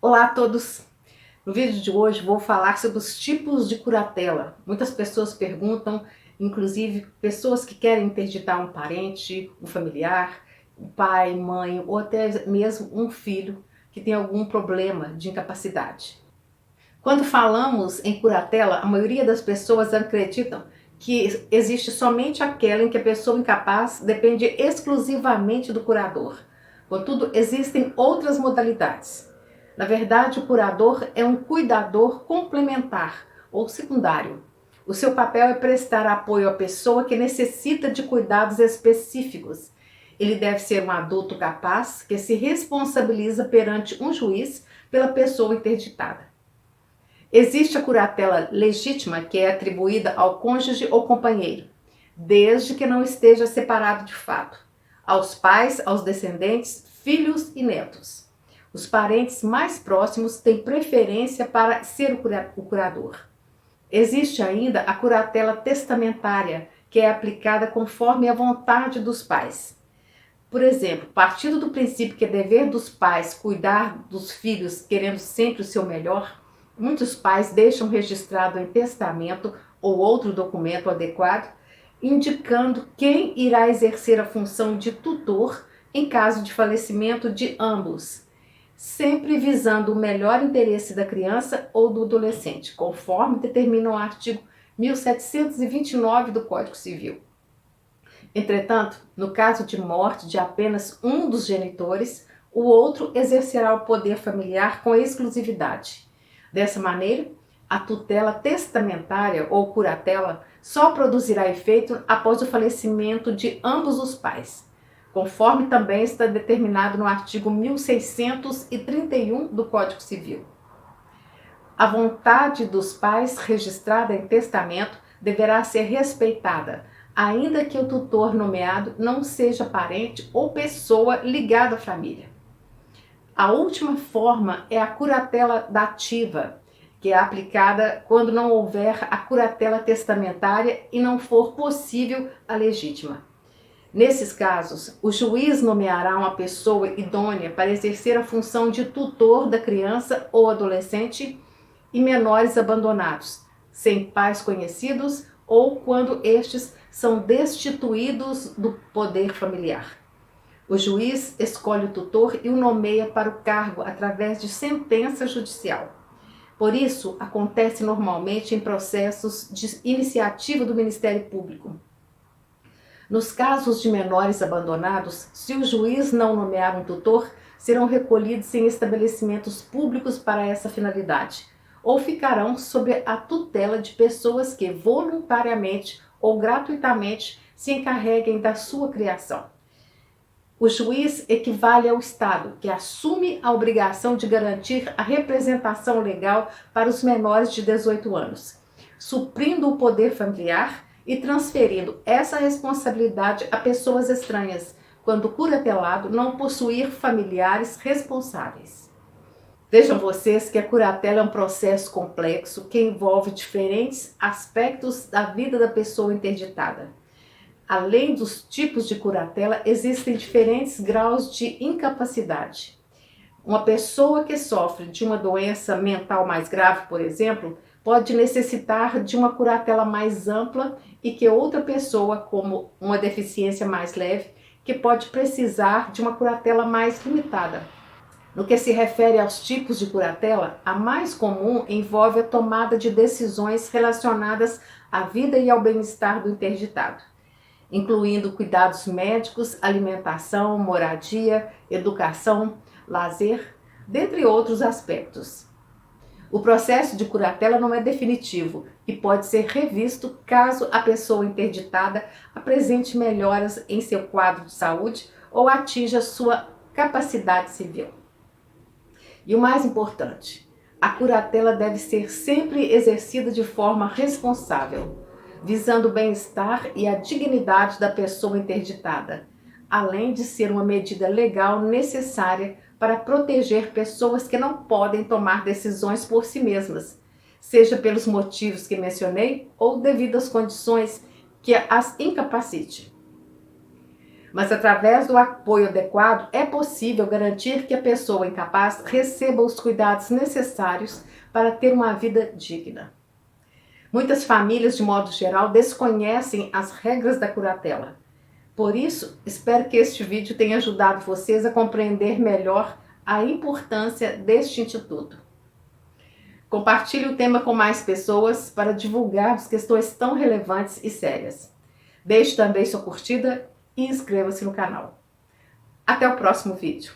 Olá a todos! No vídeo de hoje vou falar sobre os tipos de curatela. Muitas pessoas perguntam, inclusive pessoas que querem interditar um parente, um familiar, um pai, mãe ou até mesmo um filho que tem algum problema de incapacidade. Quando falamos em curatela, a maioria das pessoas acreditam que existe somente aquela em que a pessoa incapaz depende exclusivamente do curador. Contudo, existem outras modalidades. Na verdade, o curador é um cuidador complementar ou secundário. O seu papel é prestar apoio à pessoa que necessita de cuidados específicos. Ele deve ser um adulto capaz que se responsabiliza perante um juiz pela pessoa interditada. Existe a curatela legítima, que é atribuída ao cônjuge ou companheiro, desde que não esteja separado de fato, aos pais, aos descendentes, filhos e netos. Os parentes mais próximos têm preferência para ser o curador. Existe ainda a curatela testamentária, que é aplicada conforme a vontade dos pais. Por exemplo, partindo do princípio que é dever dos pais cuidar dos filhos, querendo sempre o seu melhor, muitos pais deixam registrado em testamento ou outro documento adequado, indicando quem irá exercer a função de tutor em caso de falecimento de ambos, sempre visando o melhor interesse da criança ou do adolescente, conforme determina o artigo 1729 do Código Civil. Entretanto, no caso de morte de apenas um dos genitores, o outro exercerá o poder familiar com exclusividade. Dessa maneira, a tutela testamentária ou curatela só produzirá efeito após o falecimento de ambos os pais, conforme também está determinado no artigo 1631 do Código Civil. A vontade dos pais registrada em testamento deverá ser respeitada, ainda que o tutor nomeado não seja parente ou pessoa ligada à família. A última forma é a curatela dativa, que é aplicada quando não houver a curatela testamentária e não for possível a legítima. Nesses casos, o juiz nomeará uma pessoa idônea para exercer a função de tutor da criança ou adolescente e menores abandonados, sem pais conhecidos ou quando estes são destituídos do poder familiar. O juiz escolhe o tutor e o nomeia para o cargo através de sentença judicial. Por isso, acontece normalmente em processos de iniciativa do Ministério Público. Nos casos de menores abandonados, se o juiz não nomear um tutor, serão recolhidos em estabelecimentos públicos para essa finalidade, ou ficarão sob a tutela de pessoas que voluntariamente ou gratuitamente se encarreguem da sua criação. O juiz equivale ao Estado, que assume a obrigação de garantir a representação legal para os menores de 18 anos, suprindo o poder familiar e transferindo essa responsabilidade a pessoas estranhas, quando o curatelado não possuir familiares responsáveis. Vejam vocês que a curatela é um processo complexo que envolve diferentes aspectos da vida da pessoa interditada. Além dos tipos de curatela, existem diferentes graus de incapacidade. Uma pessoa que sofre de uma doença mental mais grave, por exemplo, pode necessitar de uma curatela mais ampla e que outra pessoa, como uma deficiência mais leve, que pode precisar de uma curatela mais limitada. No que se refere aos tipos de curatela, a mais comum envolve a tomada de decisões relacionadas à vida e ao bem-estar do interditado, incluindo cuidados médicos, alimentação, moradia, educação, lazer, dentre outros aspectos. O processo de curatela não é definitivo e pode ser revisto caso a pessoa interditada apresente melhoras em seu quadro de saúde ou atinja sua capacidade civil. E o mais importante, a curatela deve ser sempre exercida de forma responsável, visando o bem-estar e a dignidade da pessoa interditada, além de ser uma medida legal necessária para proteger pessoas que não podem tomar decisões por si mesmas, seja pelos motivos que mencionei ou devido às condições que as incapacite. mas através do apoio adequado é possível garantir que a pessoa incapaz receba os cuidados necessários para ter uma vida digna. Muitas famílias, de modo geral, desconhecem as regras da curatela. Por isso, espero que este vídeo tenha ajudado vocês a compreender melhor a importância deste instituto. Compartilhe o tema com mais pessoas para divulgarmos questões tão relevantes e sérias. Deixe também sua curtida e inscreva-se no canal. Até o próximo vídeo.